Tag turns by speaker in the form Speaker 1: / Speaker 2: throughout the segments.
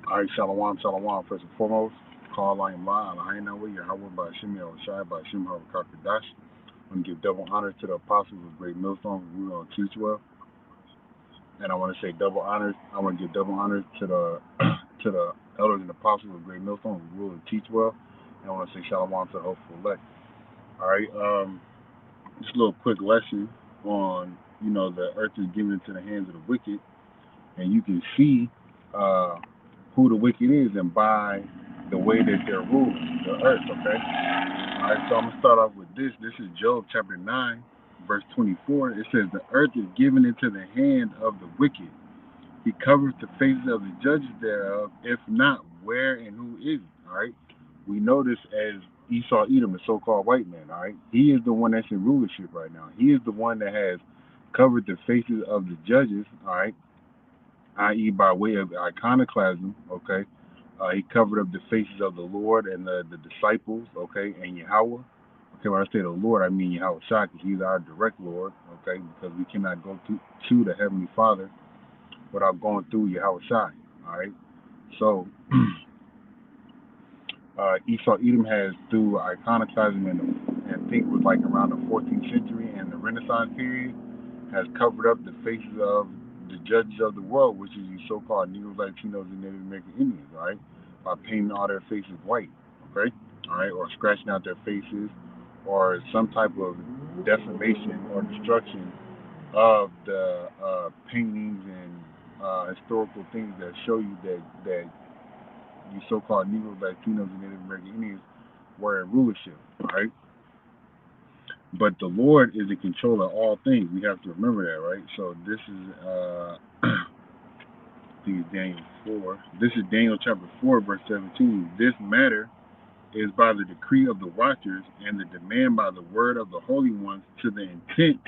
Speaker 1: All right, Shalom, Shalom. First and foremost, call I am La, I ain't know where you're Howard by Shimmy or Shai by Shim Kakadash. I'm going to give double honor to the apostles of Great Millstone who rule and teach well. And I want to say double honors. I want to give double honors to the to the elders and apostles of Great Millstone who rule and teach well. And I want to say Shalom to the hopeful elect. All right, just a little quick lesson on, the earth is given into the hands of the wicked. And you can see uh, who the wicked is and by the way that they're ruling the earth, okay? All right, so I'm going to start off with this. This is Job chapter 9, verse 24. It says, the earth is given into the hand of the wicked. He covers the faces of the judges thereof. If not, where and who is it? All right? We know this as Esau Edom, the so-called white man, all right? He is the one that's in rulership right now. He is the one that has covered the faces of the judges, all right? I.e., by way of iconoclasm, okay? He covered up the faces of the Lord and the disciples, okay, and Yahweh. Okay, when I say the Lord, I mean Yahweh Shai, because he's our direct Lord, okay, because we cannot go to the Heavenly Father without going through Yahweh Shai, all right? So, Esau Edom has, through iconoclasm and I think it was like around the 14th century and the Renaissance period, has covered up the faces of the judges of the world, which is you so-called Negroes, Latinos, and Native American Indians, all right, by painting all their faces white, okay, all right, or scratching out their faces, or some type of defamation or destruction of the paintings and historical things that show you that you so-called Negroes, Latinos, and Native American Indians were in rulership, all right. But the Lord is in control of all things. We have to remember that, right? So this is, I think it's Daniel 4. This is Daniel chapter 4, verse 17. This matter is by the decree of the watchers and the demand by the word of the holy ones to the intent,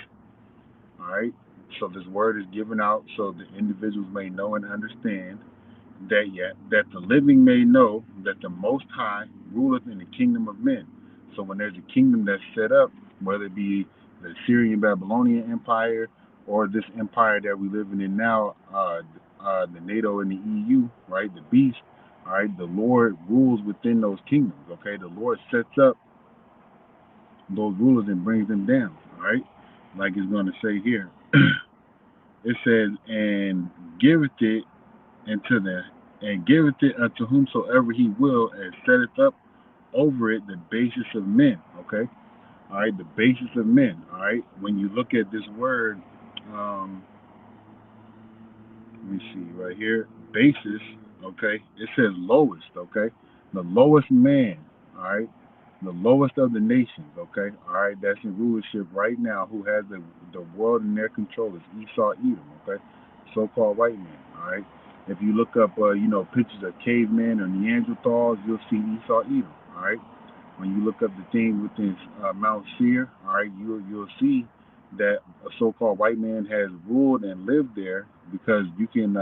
Speaker 1: all right? So this word is given out so the individuals may know and understand that the living may know that the Most High ruleth in the kingdom of men. So when there's a kingdom that's set up, whether it be the Syrian Babylonian Empire or this empire that we live in now, the NATO and the EU, right, the beast, all right, the Lord rules within those kingdoms, okay? The Lord sets up those rulers and brings them down, all right? Like it's going to say here. It says, and giveth it unto whomsoever he will, and setteth up over it the basis of men, okay? All right, the basis of men, all right? When you look at this word, let me see right here, basis, okay? It says lowest, okay? The lowest man, all right? The lowest of the nations, okay? All right, that's in rulership right now, who has the world in their control is Esau Edom, okay? So-called white man, all right? If you look up, pictures of cavemen or Neanderthals, you'll see Esau Edom, all right? When you look up the thing within Mount Seir, all right, you'll see that a so-called white man has ruled and lived there, because you can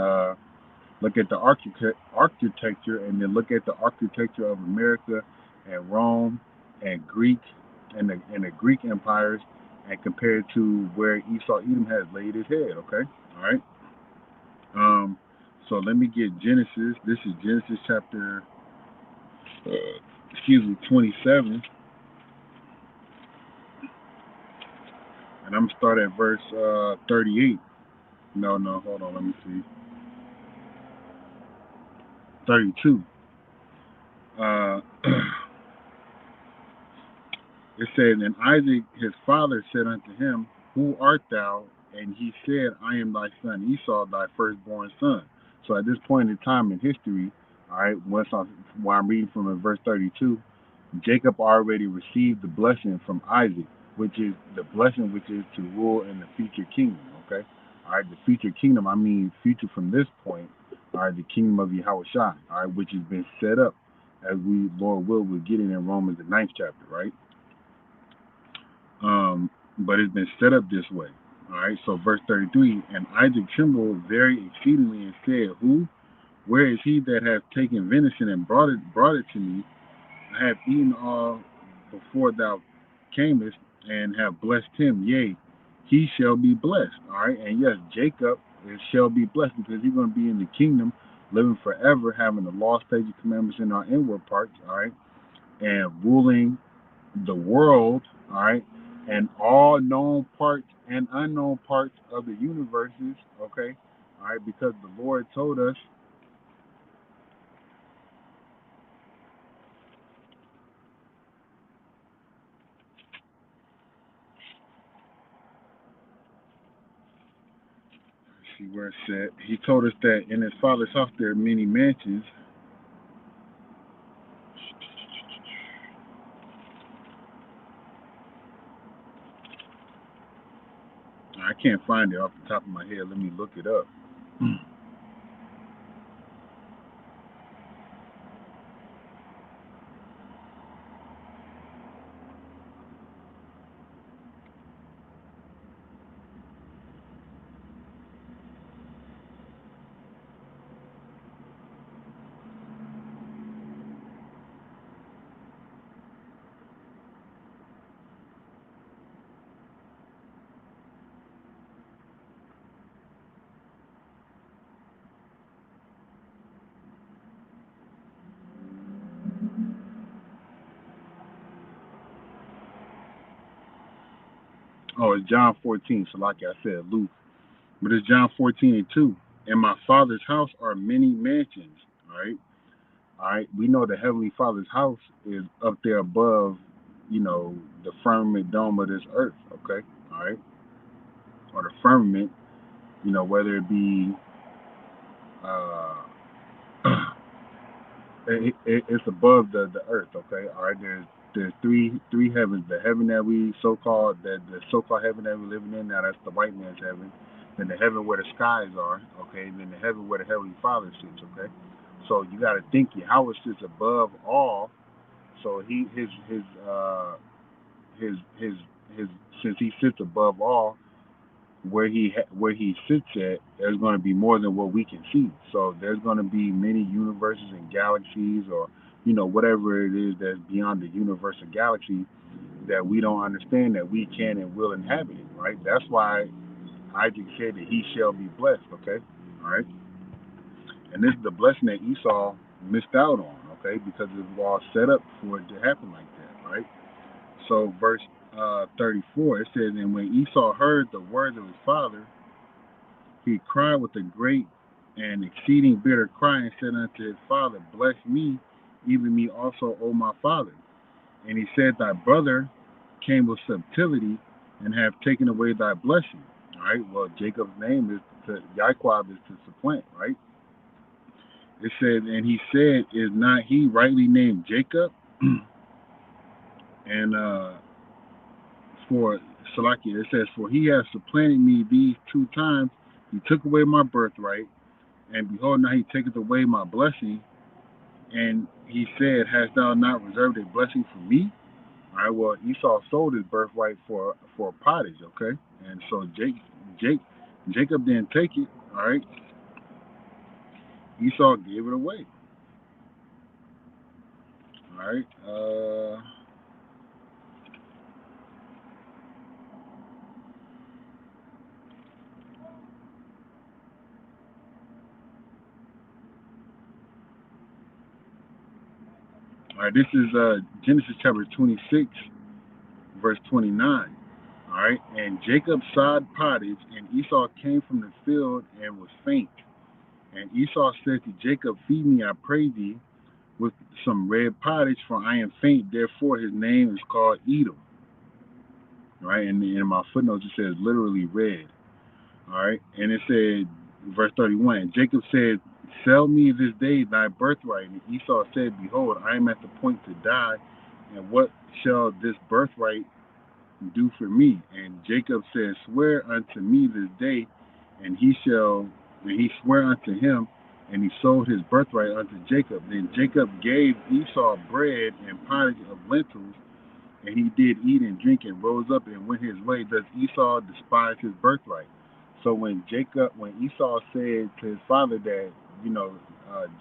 Speaker 1: look at the architecture and then look at the architecture of America and Rome and Greek and the Greek empires and compare it to where Esau Edom has laid his head, okay? All right. So let me get Genesis. This is Genesis chapter 27. And I'm going to start at verse 38. No, hold on, let me see. 32. It says, and Isaac his father said unto him, who art thou? And he said, I am thy son Esau, thy firstborn son. So at this point in time in history, all right, where I'm reading from in verse 32, Jacob already received the blessing from Isaac, which is the blessing which is to rule in the future kingdom, okay? All right, the future kingdom, I mean future from this point, all right, the kingdom of Yahweh Shai, all right, which has been set up as we, Lord will, we'll get it in Romans the 9th chapter, right? But it's been set up this way. All right, so verse 33, and Isaac trembled very exceedingly and said, where is he that hath taken venison and brought it to me? I have eaten all before thou camest, and have blessed him, yea, he shall be blessed. All right, and yes, Jacob shall be blessed because he's going to be in the kingdom, living forever, having the law, statutes, commandments in our inward parts. All right, and ruling the world. All right, and all known parts and unknown parts of the universes. Okay, all right, because the Lord told us. See where it's at. He told us that in his father's house there are many mansions. I can't find it off the top of my head. Let me look it up. Oh, it's John 14. So, like I said, Luke. But it's John 14 and 2. In my father's house are many mansions. All right. All right. We know the Heavenly Father's house is up there above, the firmament dome of this earth. Okay. All right. Or the firmament, whether it be uh, it's above the earth. Okay, all right. There's three heavens. The heaven that we the so-called heaven that we're living in now. That's the white man's heaven. Then the heaven where the skies are. Okay, and then the heaven where the Heavenly Father sits. Okay, so you got to think Yahweh sits above all. So his his since he sits above all, where he sits at, there's going to be more than what we can see. So there's going to be many universes and galaxies, or whatever it is that's beyond the universe or galaxy that we don't understand, that we can and will inhabit it. Right? That's why Isaac said that he shall be blessed. Okay, all right. And this is the blessing that Esau missed out on. Okay, because it was all set up for it to happen like that. Right? So verse 34, it says, and when Esau heard the words of his father, he cried with a great and exceeding bitter cry, and said unto his father, bless me, even me also, O my father. And he said, thy brother came with subtlety, and have taken away thy blessing. All right, well, Jacob's name is Yaquab is to supplant, right? It says, and he said, is not he rightly named Jacob? And for Salakia, it says, for he has supplanted me these two times. He took away my birthright, and behold, now he taketh away my blessing. And he said, hast thou not reserved a blessing for me? All right, well, Esau sold his birthright for pottage, okay? And so Jacob didn't take it, all right? Esau gave it away, all right? All right, this is Genesis chapter 26, verse 29. All right, and Jacob sod pottage, and Esau came from the field and was faint. And Esau said to Jacob, feed me, I pray thee, with some red pottage, for I am faint. Therefore his name is called Edom. All right, and in my footnotes it says literally red. All right, and it said, verse 31, and Jacob said, sell me this day thy birthright. And Esau said, behold, I am at the point to die, and what shall this birthright do for me? And Jacob said, swear unto me this day. And he sware unto him, and he sold his birthright unto Jacob. Then Jacob gave Esau bread and pottage of lentils, and he did eat and drink, and rose up and went his way. Thus Esau despised his birthright. So when Esau said to his father that,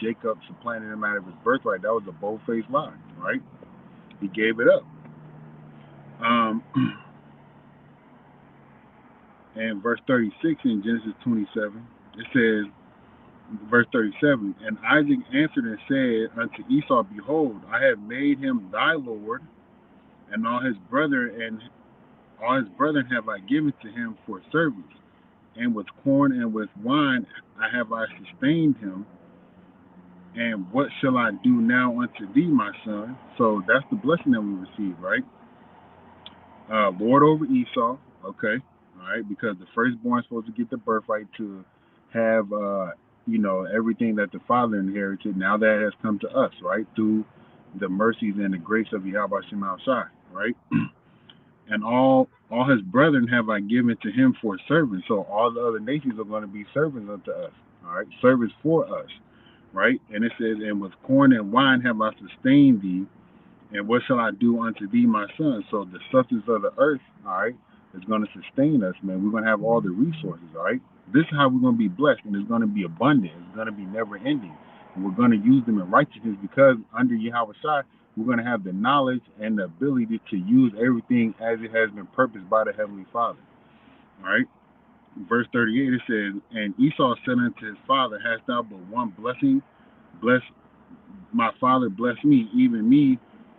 Speaker 1: Jacob supplanted him out of his birthright, that was a bold-faced lie, right? He gave it up. Um, and verse 36 in Genesis 27, it says, verse 37, and Isaac answered and said unto Esau, behold, I have made him thy lord, and all his brethren have I given to him for servants, and with corn and with wine have I sustained him. And what shall I do now unto thee, my son? So that's the blessing that we receive, right? Lord over Esau, okay, all right, because the firstborn is supposed to get the birthright to have, everything that the father inherited. Now that has come to us, right, through the mercies and the grace of Yahweh Shem Shai, right? And all his brethren have I given to him for servants. So all the other nations are going to be servants unto us, all right, servants for us, right? And it says, and with corn and wine have I sustained thee, and what shall I do unto thee, my son? So the substance of the earth, all right, is going to sustain us, man. We're going to have all the resources, all right? This is how we're going to be blessed, and it's going to be abundant. It's going to be never ending. And we're going to use them in righteousness because under Yahweh Shai, we're going to have the knowledge and the ability to use everything as it has been purposed by the Heavenly Father, all right? Verse 38, it says, and Esau said unto his father, hast thou but one blessing? Bless my father, bless me, even me,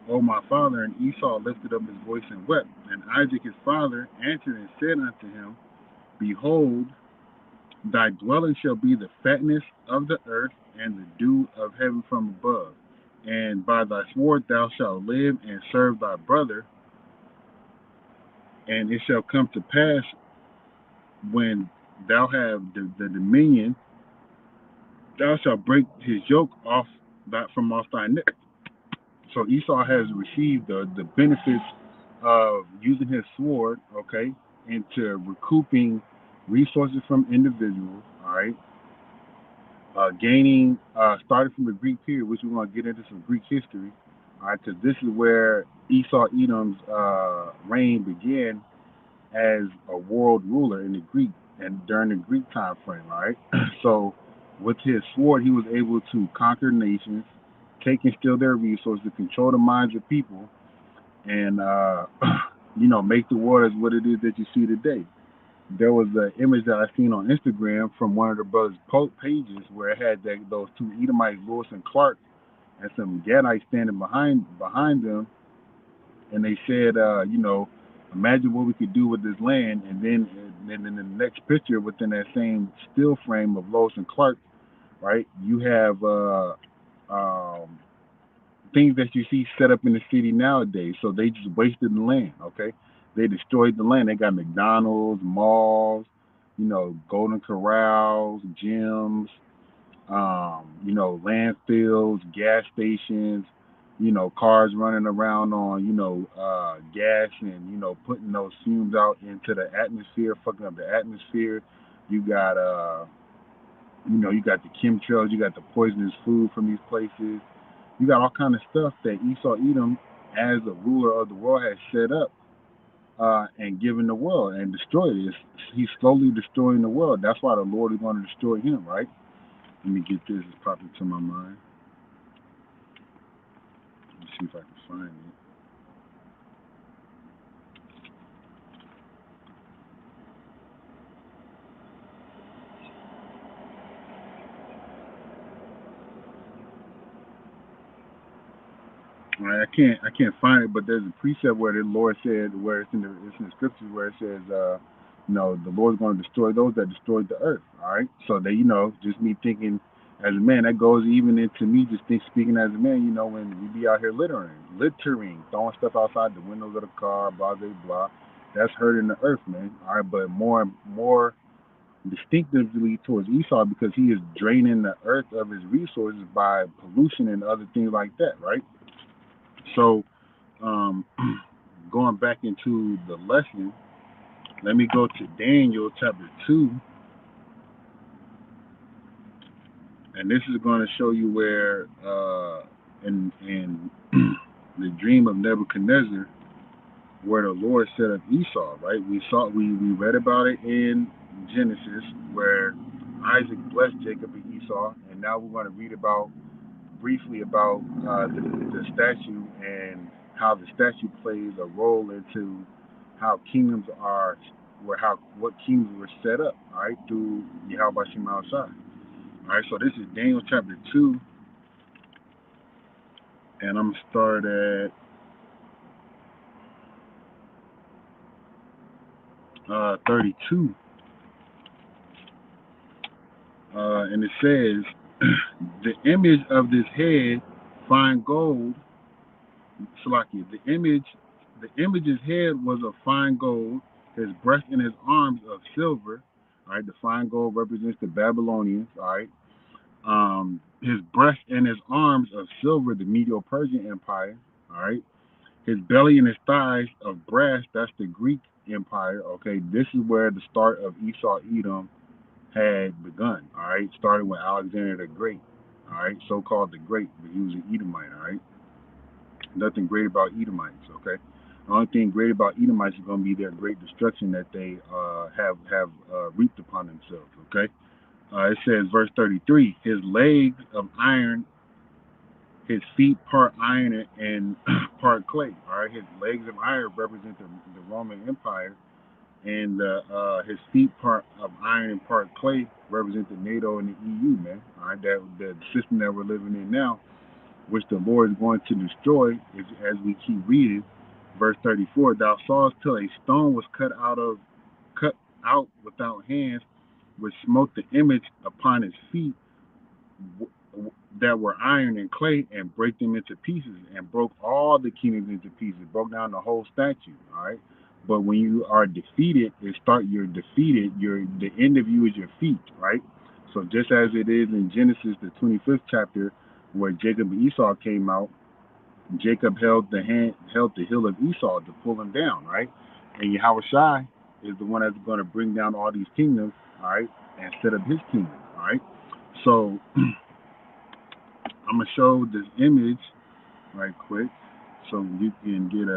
Speaker 1: O my father. And Esau lifted up his voice and wept. And Isaac his father answered and said unto him, behold, thy dwelling shall be the fatness of the earth and the dew of heaven from above. And by thy sword thou shalt live and serve thy brother. And it shall come to pass when thou have the dominion, thou shalt break his yoke off from off thy neck. So Esau has received the benefits of using his sword, okay, into recouping resources from individuals, all right, gaining, starting from the Greek period, which we're going to get into some Greek history, all right, because this is where Esau Edom's reign began as a world ruler in the Greek and during the Greek time frame, all right. So with his sword, he was able to conquer nations, take and steal their resources, control the minds of people, and make the world as what it is that you see today. There was an image that I seen on Instagram from one of the brothers' pages where it had those two Edomites, Lewis and Clark, and some Gadites standing behind them, and they said, imagine what we could do with this land. And then in the next picture, within that same still frame of Lois and Clark, right, you have um, things that you see set up in the city nowadays. So they just wasted the land, okay? They destroyed the land. They got McDonald's, malls, Golden Corrals, gyms, landfills, gas stations, cars running around on, gas and, putting those fumes out into the atmosphere, fucking up the atmosphere. You got, you got the chemtrails, you got the poisonous food from these places. You got all kind of stuff that Esau Edom, as the ruler of the world, has set up and given the world and destroyed it. He's slowly destroying the world. That's why the Lord is going to destroy him, right? Let me get this. It's popping to my mind. Let me see if I can find it. All right, I can't find it, but there's a precept where the Lord said, where it's in the scriptures where it says, the Lord's going to destroy those that destroyed the earth. All right, so they, just me thinking as a man, that goes even into me just speaking as a man. When we be out here littering, throwing stuff outside the windows of the car, blah blah blah, that's hurting the earth, man. All right, but more distinctively towards Esau because he is draining the earth of his resources by pollution and other things like that, right? So, going back into the lesson, let me go to Daniel chapter 2, and this is going to show you where in the dream of Nebuchadnezzar, where the Lord set up Esau, right? We read about it in Genesis where Isaac blessed Jacob and Esau, and now we're going to read briefly about the statue and how the statue plays a role into how kingdoms are, what kingdoms were set up, all right, through Yahweh Shema Shai. All right, so this is Daniel chapter 2, and I'm going to start at 32. And it says, the image of this head, fine gold, Salakia, the image's head was of fine gold, his breast and his arms of silver. All right, the fine gold represents the Babylonians. All right, his breast and his arms of silver, the Medo-Persian Empire. All right, his belly and his thighs of brass. That's the Greek Empire. Okay, this is where the start of Esau Edom had begun. All right, started with Alexander the Great. All right, so-called the Great, but he was an Edomite. All right. Nothing great about Edomites, okay? The only thing great about Edomites is going to be their great destruction that they have reaped upon themselves, okay? It says, verse 33, his legs of iron, his feet part iron and part clay, all right? His legs of iron represent the Roman Empire, and his feet part of iron and part clay represent the NATO and the EU, man, all right? That the system that we're living in now, which the Lord is going to destroy, is, as we keep reading, verse 34, thou sawest till a stone was cut out without hands, which smote the image upon his feet that were iron and clay, and break them into pieces, and broke all the kingdoms into pieces, broke down the whole statue, all right? But when you are defeated, you're defeated, the end of you is your feet, right? So just as it is in Genesis, the 25th chapter, where Jacob and Esau came out, Jacob held the heel of Esau to pull him down, right? And Yahweh Shai is the one that's going to bring down all these kingdoms, all right, and set up his kingdom, all right? So I'm going to show this image right quick so you can get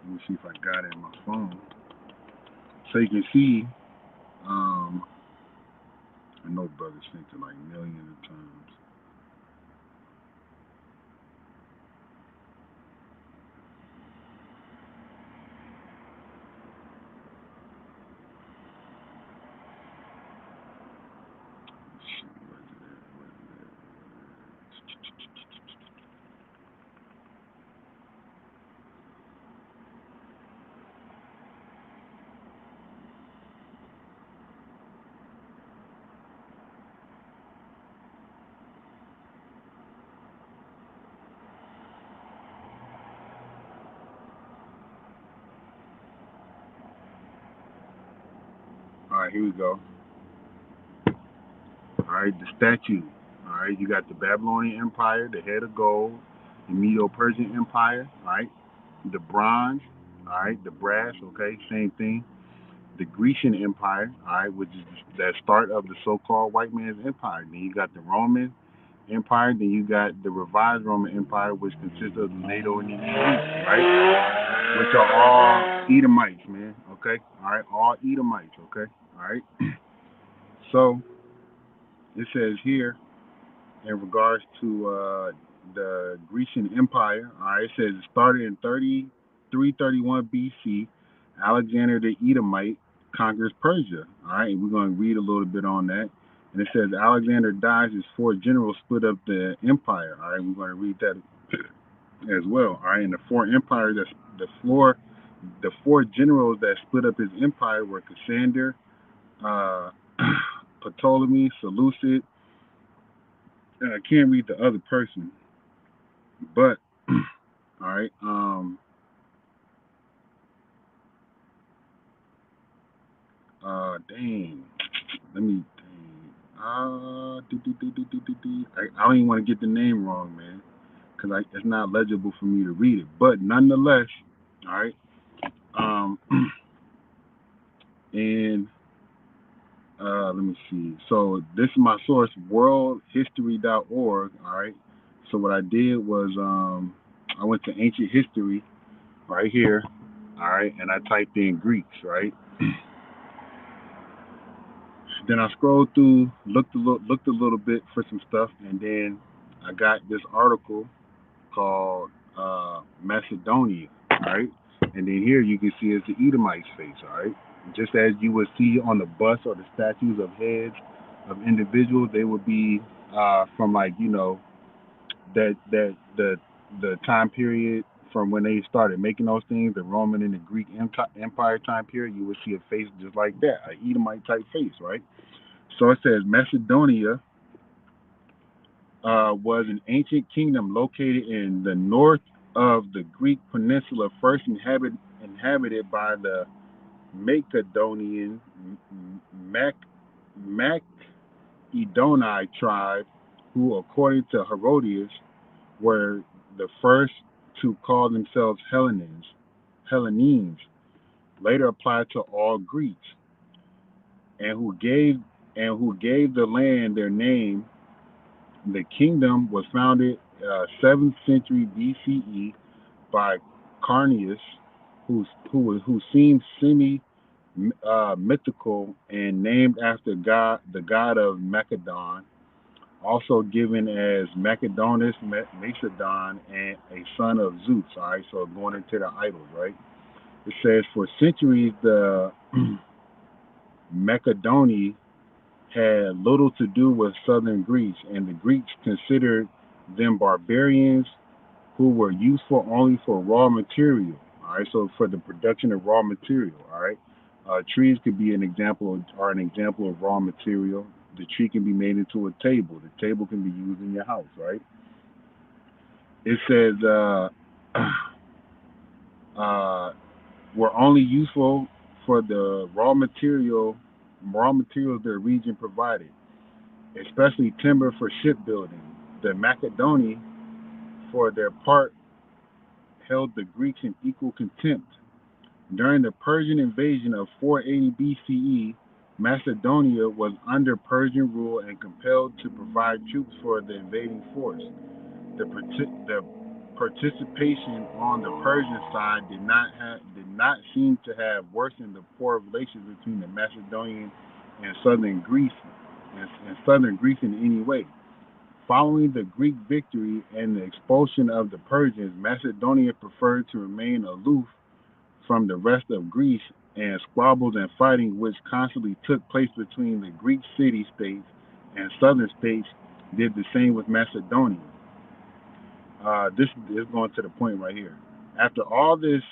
Speaker 1: let me see if I got it in my phone. So you can see, I know brothers think it like millions of times. All right, here we go. All right, the statue. All right, you got the Babylonian Empire, the head of gold, the Medo-Persian Empire. All right, the bronze. All right, the brass. Okay, same thing. The Grecian Empire. All right, which is the start of the so-called white man's empire. Then you got the Roman Empire. Then you got the revised Roman Empire, which consists of the NATO and the EU. Right, which are all Edomites, man. Okay. All right, all Edomites. Okay. All right. So it says here, in regards to the Grecian Empire, all right, it says it started in 331 BC. Alexander the Edomite conquers Persia. All right, and we're going to read a little bit on that. And it says Alexander dies, his four generals split up the empire. All right, we're going to read that as well. All right, and the four empires, the four generals that split up his empire were Cassander, Ptolemy, Seleucid. I can't read the other person, but all right. Dang. Let me. I don't even want to get the name wrong, man, because it's not legible for me to read it. But nonetheless, all right. And let me see. So this is my source, worldhistory.org. All right. So what I did was I went to ancient history right here. All right, and I typed in Greeks, right? Then I scrolled through, looked a little bit for some stuff, and then I got this article called Macedonia, all right? And then here you can see it's the Edomite's face, all right? Just as you would see on the bust or the statues of heads of individuals, they would be from like, the time period from when they started making those things, the Roman and the Greek Empire time period, you would see a face just like that, an Edomite type face, right? So it says Macedonia was an ancient kingdom located in the north of the Greek peninsula, first inhabited by the Macedonian Mac, Macedoni tribe, who, according to Herodotus, were the first to call themselves Hellenes, later applied to all Greeks, and who gave the land their name. The kingdom was founded 7th century BCE by Carneades, who seemed semi mythical and named after the god of Macedon, also given as Macedonus Macedon, and a son of Zeus. All right, so going into the idols, right? It says for centuries the Macedoni had little to do with southern Greece, and the Greeks considered them barbarians who were useful only for raw material. All right, so for the production of raw material. All right, trees could be an example of raw material. The tree can be made into a table. The table can be used in your house. Right. It says were only useful for the raw materials their region provided, especially timber for shipbuilding. The Macedoni, for their part, held the Greeks in equal contempt. During the Persian invasion of 480 BCE, Macedonia was under Persian rule and compelled to provide troops for the invading force. The participation on the Persian side did not seem to have worsened the poor relations between the Macedonian and southern Greece in any way. Following the Greek victory and the expulsion of the Persians, Macedonia preferred to remain aloof from the rest of Greece, and squabbles and fighting which constantly took place between the Greek city-states and southern states did the same with Macedonia. This is going to the point right here. After all this,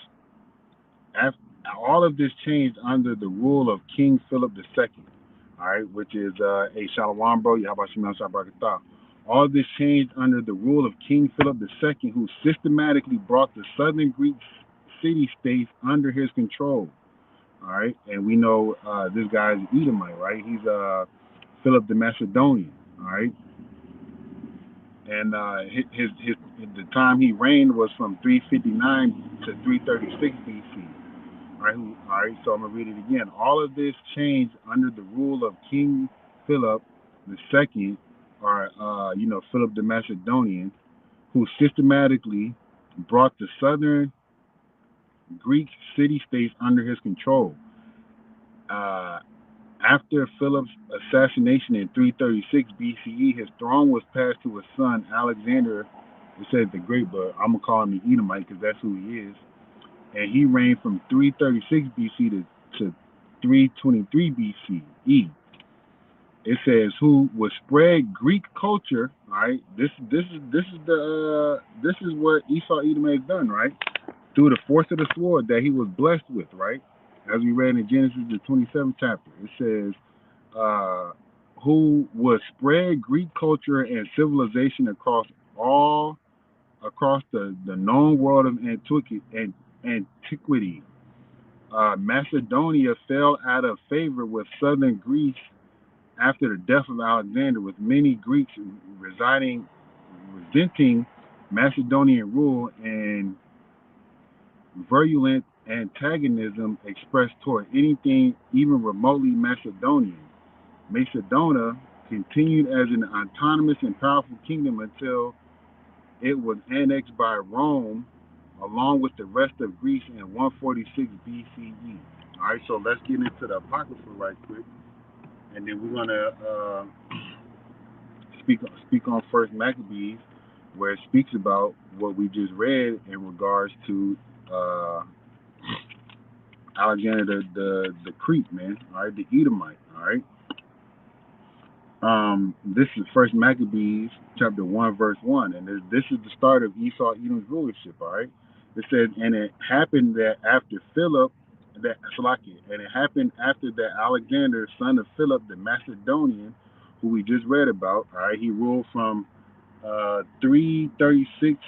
Speaker 1: after, all of this changed under the rule of King Philip II, all right, which is a Shalom, bro. Yahabashim Shabrakatah. All of this changed under the rule of King Philip II, who systematically brought the southern Greek city-states under his control. All right, and we know this guy's Edomite, right? He's Philip the Macedonian. All right, and his the time he reigned was from 359 to 336 BC. All right. So I'm gonna read it again. All of this changed under the rule of King Philip II, or Philip the Macedonian, who systematically brought the southern Greek city-states under his control. After Philip's assassination in 336 BCE, his throne was passed to his son Alexander. It says the Great, but I'm gonna call him the Edomite because that's who he is. And he reigned from 336 BC to 323 BCE. It says who would spread Greek culture. All right, this is what Esau Edom has done, right? Through the force of the sword that he was blessed with, right? As we read in Genesis, the 27th chapter, it says, who would spread Greek culture and civilization across the known world of antiquity. Macedonia fell out of favor with southern Greece after the death of Alexander, with many Greeks resenting Macedonian rule and virulent antagonism expressed toward anything even remotely Macedonian. Macedonia continued as an autonomous and powerful kingdom until it was annexed by Rome along with the rest of Greece in 146 BCE. All right, so let's get into the Apocrypha right quick, and then we're going to speak on First Maccabees, where it speaks about what we just read in regards to uh, Alexander the Crete, man. All right, the Edomite. All right. This is First Maccabees chapter 1 verse 1, and this is the start of Esau Edom's rulership. All right. It says, and it happened that after Philip, that Salakia, and it happened after that Alexander, son of Philip the Macedonian, who we just read about. All right, he ruled from 336,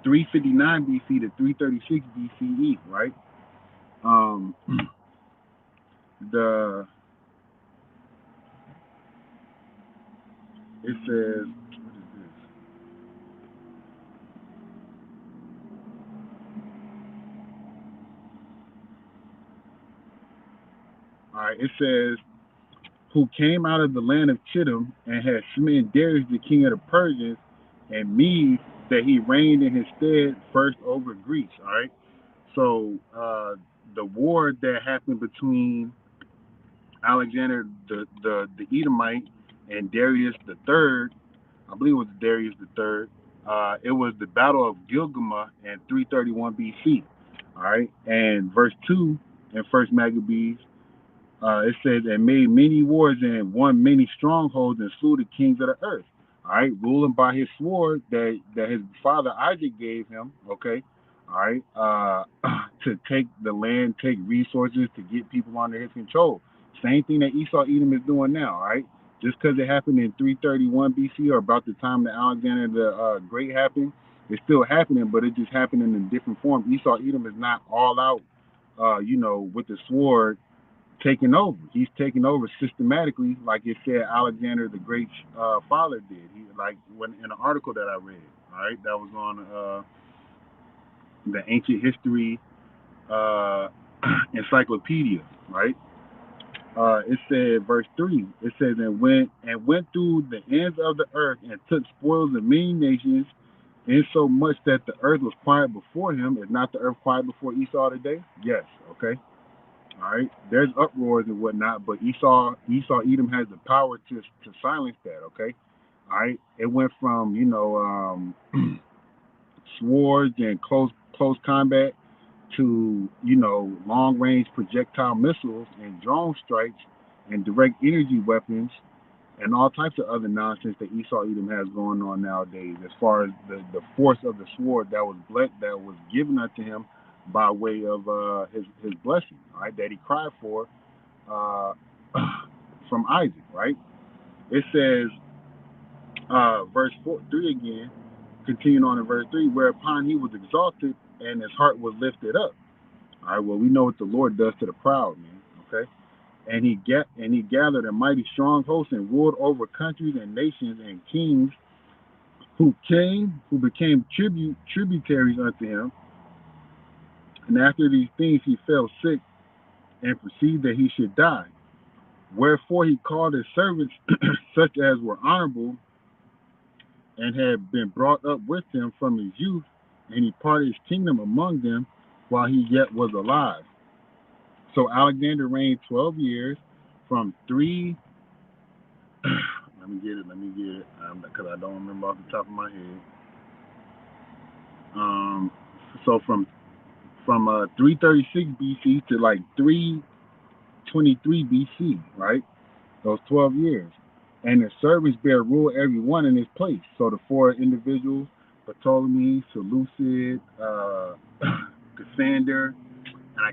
Speaker 1: 359 BC to 336 BCE. Right. Um, the it says, what is this? All right, it says, who came out of the land of Chittim and had smitten Darius the king of the Persians and Medes, that he reigned in his stead first over Greece. All right, so the war that happened between Alexander the Edomite and Darius the third, I believe it was Darius the third. It was the Battle of Gilgamah in 331 BC. All right, and verse 2 in First Maccabees, it says, and made many wars and won many strongholds and slew the kings of the earth. All right, ruling by his sword that his father Isaac gave him. Okay, all right, to take the land, take resources, to get people under his control. Same thing that Esau Edom is doing now. All right, just because it happened in 331 BC or about the time that Alexander the Great happened, it's still happening, but it just happened in a different form. Esau Edom is not all out, with the sword taking over. He's taking over systematically, like it said Alexander the Great's father did. He, like, when in an article that I read, all right, that was on the Ancient History uh, Encyclopedia, right? It said, verse 3, it says, and went through the ends of the earth and took spoils of many nations, insomuch that the earth was quiet before him. Is not the earth quiet before Esau today? Yes, okay. All right, there's uproars and whatnot, but Esau Edom has the power to silence that. Okay, all right. It went from swords and close combat to long range projectile missiles and drone strikes and direct energy weapons and all types of other nonsense that Esau Edom has going on nowadays, as far as the force of the sword that was given unto him by way of his blessing, right, that he cried for uh, from Isaac, right? It says, verse 3 again, continuing on in verse 3, whereupon he was exalted and his heart was lifted up. All right, well, we know what the Lord does to the proud, man, okay? And he gathered a mighty strong host and ruled over countries and nations and kings who became tributaries unto him. And after these things he fell sick and perceived that he should die. Wherefore he called his servants, such as were honorable and had been brought up with him from his youth, and he parted his kingdom among them while he yet was alive. So Alexander reigned 12 years from 3 let me get it, because I don't remember off the top of my head. So from 336 BC to like 323 BC, right? Those 12 years. And the servants bear rule every one in his place. So the four individuals, Ptolemy, Seleucid, Cassander, and I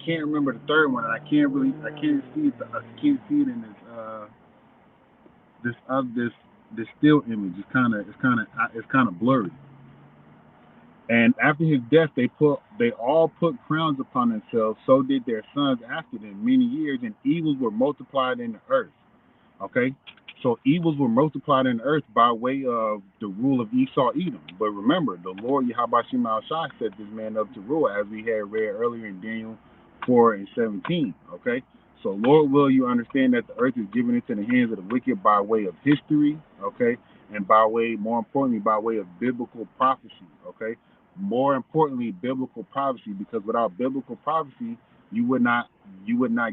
Speaker 1: can't remember the third one, and I can't see it in this still image. It's kind of blurry. And after his death, they all put crowns upon themselves. So did their sons after them many years, and evils were multiplied in the earth. Okay, so evils were multiplied in the earth by way of the rule of Esau Edom. But remember, the Lord Yahweh Shema Shai set this man up to rule, as we had read earlier in Daniel 4:17. Okay, so Lord, will you understand that the earth is given into the hands of the wicked by way of history? Okay, and more importantly, by way of biblical prophecy. Okay, more importantly, biblical prophecy, because without biblical prophecy, you would not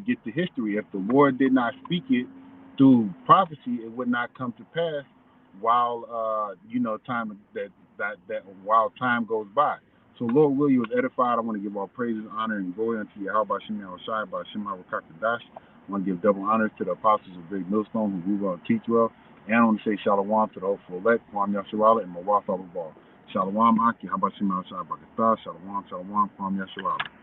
Speaker 1: get the history. If the Lord did not speak it through prophecy, it would not come to pass while time that while time goes by. So Lord will, you was edified. I want to give all praises, honor, and glory unto you. How about Shemel Shai, by Shema Rakakadash. I want to give double honors to the apostles of Great Millstone who grew well and teach well. And I want to say Shalom to the hopeful elect, Kwam Yasharala, and Mawaf Abba. Shalom Aki, how about Shemel Shai, Bakatah, Shalom, Kwam Yasharala.